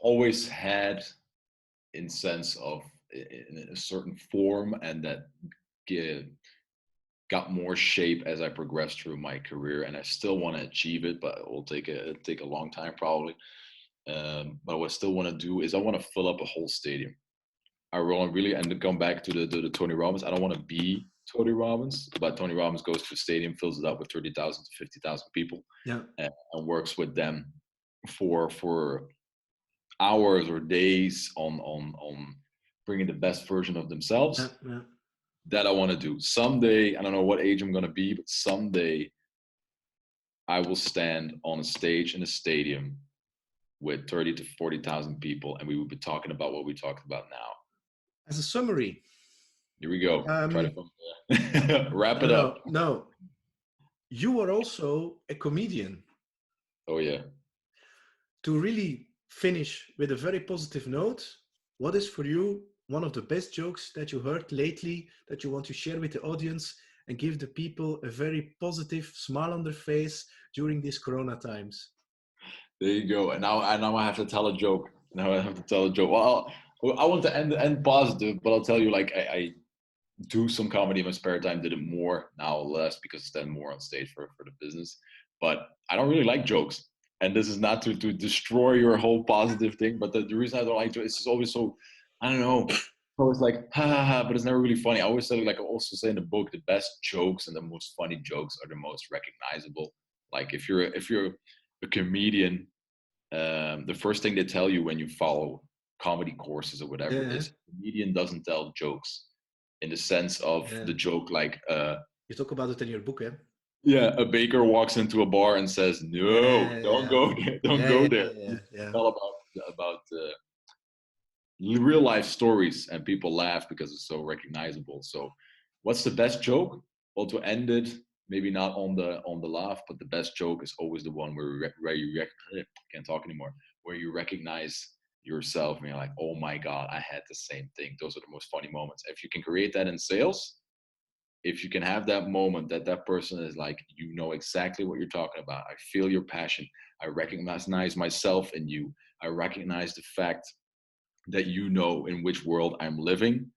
always had in sense of in a certain form and that got more shape as I progressed through my career and I still want to achieve it, but it will take a long time probably. But what I still want to do is I want to fill up a whole stadium. I want really, and to come back to the Tony Robbins, I don't want to be Tony Robbins, but Tony Robbins goes to a stadium, fills it up with 30,000 to 50,000 people, Yeah. and works with them for hours or days on bringing the best version of Yeah. themselves. Yeah. that I want to do. Someday, I don't know what age I'm going to be, but someday I will stand on a stage in a stadium with 30 to 40,000 people, and we will be talking about what we talked about now. As a summary, Here we go. Try um, to wrap it no, up. no, you are also a comedian. Oh yeah. To really finish with a very positive note, what is for you one of the best jokes that you heard lately that you want to share with the audience and give the people a very positive smile on their face during these Corona times? There you go. And now I have to tell a joke. Now I have to tell a joke. Well, I want to end positive, but I'll tell you, like I do some comedy in my spare time. Did it more, now less, because I stand more on stage for the business. But I don't really like jokes. And this is not to destroy your whole positive thing, but the reason I don't like jokes is just always so, I don't know. Always like ha ha ha, but it's never really funny. I always say, like I also say in the book, the best jokes and the most funny jokes are the most recognizable. Like if you're a comedian, the first thing they tell you when you follow comedy courses or whatever Yeah, is comedian doesn't tell jokes in the sense of yeah. the joke, like You talk about it in your book, eh? yeah, a baker walks into a bar and says no, Yeah, don't yeah, go there, don't yeah, go yeah, there. yeah, yeah. Tell about real life stories, and people laugh because it's so recognizable. So what's the best joke? Well, to end it, maybe not on the laugh, but the best joke is always the one where can't talk anymore, where you recognize yourself and you're like, oh my god, I had the same thing. Those are the most funny moments. If you can create that in sales, if you can have that moment that that person is like, you know exactly what you're talking about, I feel your passion, I recognize myself in you, I recognize the fact that you know in which world I'm living.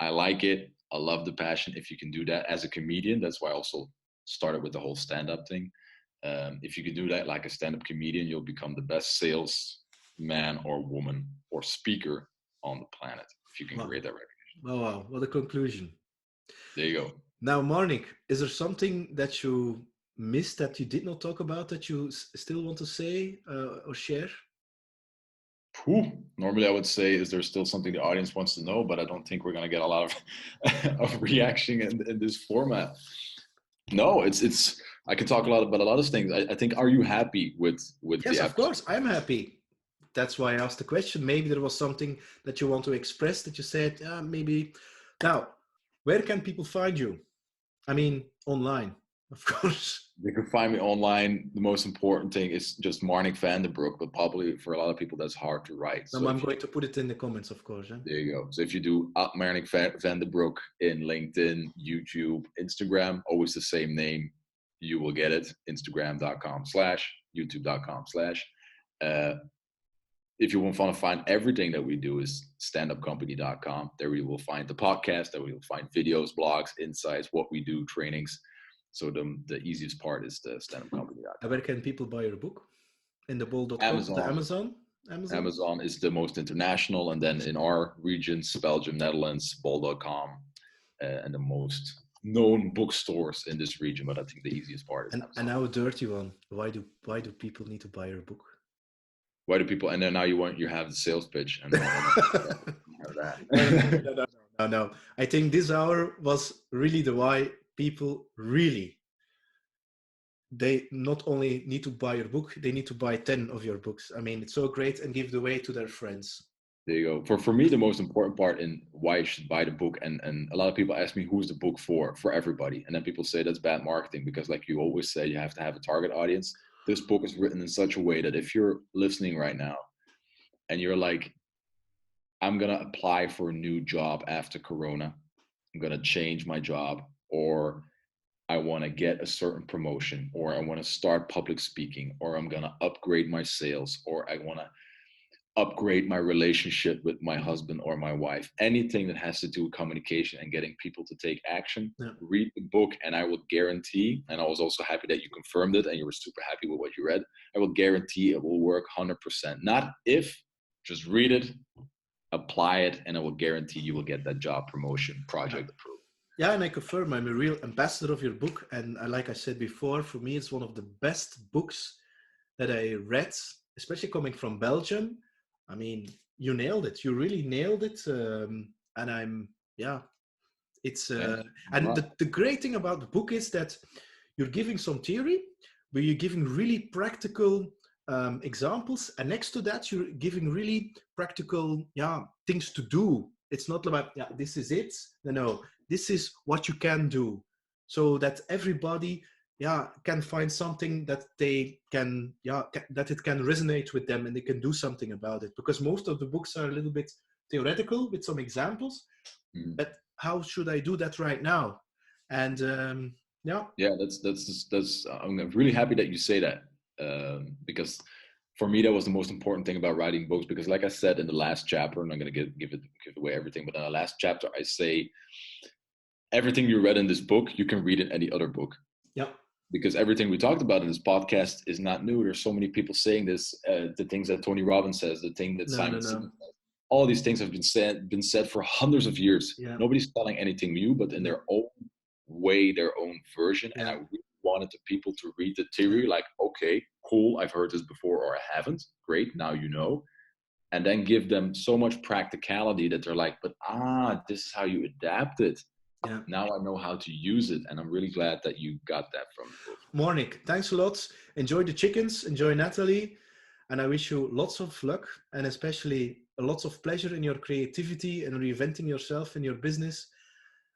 I like it. I love the passion. If you can do that as a comedian, that's why I also started with the whole stand-up thing. If you can do that like a stand-up comedian, you'll become the best sales man or woman or speaker on the planet. If you can Wow. create that recognition. Wow, wow, what a conclusion. There you go. Now, Marnick, is there something that you missed that you did not talk about that you still want to say or share? Whew. Normally, I would say, is there still something the audience wants to know? But I don't think we're going to get a lot of reaction in this format. No, it's. I can talk a lot about a lot of things. I think. Are you happy with Yes, the of episode? course, I'm happy. That's why I asked the question. Maybe there was something that you want to express that you said, maybe. Now, where can people find you? I mean, online, of course. You can find me online. The most important thing is just Marnick Vandebroek, but probably for a lot of people that's hard to write. So I'm if you going to put it in the comments, of course. Eh? there you go. So if you do Marnick Vandebroek in LinkedIn, YouTube, Instagram, always the same name, you will get it. Instagram.com/ YouTube.com/. Uh, if you want to find everything that we do is standupcompany.com. There you will find the podcast, there you will find videos, blogs, insights, what we do, trainings. So the easiest part is the Where standupcompany.com. can people buy your book? In the bowl.com, the Amazon. Amazon? Amazon? Amazon is the most international, and then in our regions, Belgium, Netherlands, bol.com, and the most known bookstores in this region. But I think the easiest part is And Amazon. now a dirty one. Why do people need to buy your book? Why do people? And then now you have the sales pitch, and then have No, no, that. no, no, no, no. I think this hour was really the why people really, they not only need to buy your book, they need to buy 10 of your books. I mean, it's so great, and give it away to their friends. There you go. For me, the most important part in why you should buy the book, and a lot of people ask me who's the book for everybody, and then people say that's bad marketing because, like you always say, you have to have a target audience. This book is written in such a way that if you're listening right now and you're like, I'm gonna apply for a new job after Corona, I'm gonna change my job, or I want to get a certain promotion, or I want to start public speaking, or I'm gonna upgrade my sales, or I want to upgrade my relationship with my husband or my wife, anything that has to do with communication and getting people to take action, Yeah. read the book, and I will guarantee, and I was also happy that you confirmed it and you were super happy with what you read, I will guarantee it will work 100%. Not if, just read it, apply it, and I will guarantee you will get that job promotion Yeah. project approved. Yeah, and I confirm I'm a real ambassador of your book. And like I said before, for me, it's one of the best books that I read, especially coming from Belgium. I mean, you nailed it. You really nailed it. And yeah, It's Yeah. and Wow. the great thing about the book is that you're giving some theory, but you're giving really practical examples, and next to that, you're giving really practical, things to do. It's not about, this is it. No, this is what you can do, so that everybody, can find something that they can, that it can resonate with them, and they can do something about it. Because most of the books are a little bit theoretical with some examples, Mhm. but how should I do that right now? And Yeah, that's. I'm really happy that you say that, because for me that was the most important thing about writing books. Because, like I said in the last chapter, and I'm gonna give away everything, but in the last chapter, I say everything you read in this book, you can read in any other book. yeah, Because everything we talked about in this podcast is not new. There's so many people saying this. The things that Tony Robbins says, the thing that no, no, Simon Sinek no, says, all these things have been said for hundreds of years. yeah, Nobody's telling anything new, but in no, their own way, their own version. And I yeah, really wanted the people to read the yeah, theory, like, okay, cool, I've heard this before, or I haven't. Great, now you know. And then give them so much practicality that they're like, but this is how you adapt it. yeah. Now I know how to use it. And I'm really glad that you got that from the book. Marnick, thanks a lot. Enjoy the chickens, enjoy Natalie, and I wish you lots of luck and especially lots of pleasure in your creativity and reinventing yourself in your business.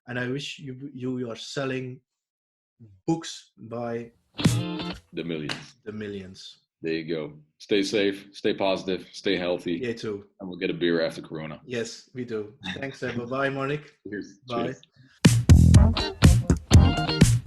And I wish you are selling books by The millions. the millions. There you go. Stay safe, stay positive, stay healthy, Yeah, too. and we'll get a beer after Corona. Yes, we do. Thanks. Bye bye, Marnick. Cheers. Bye. Cheers.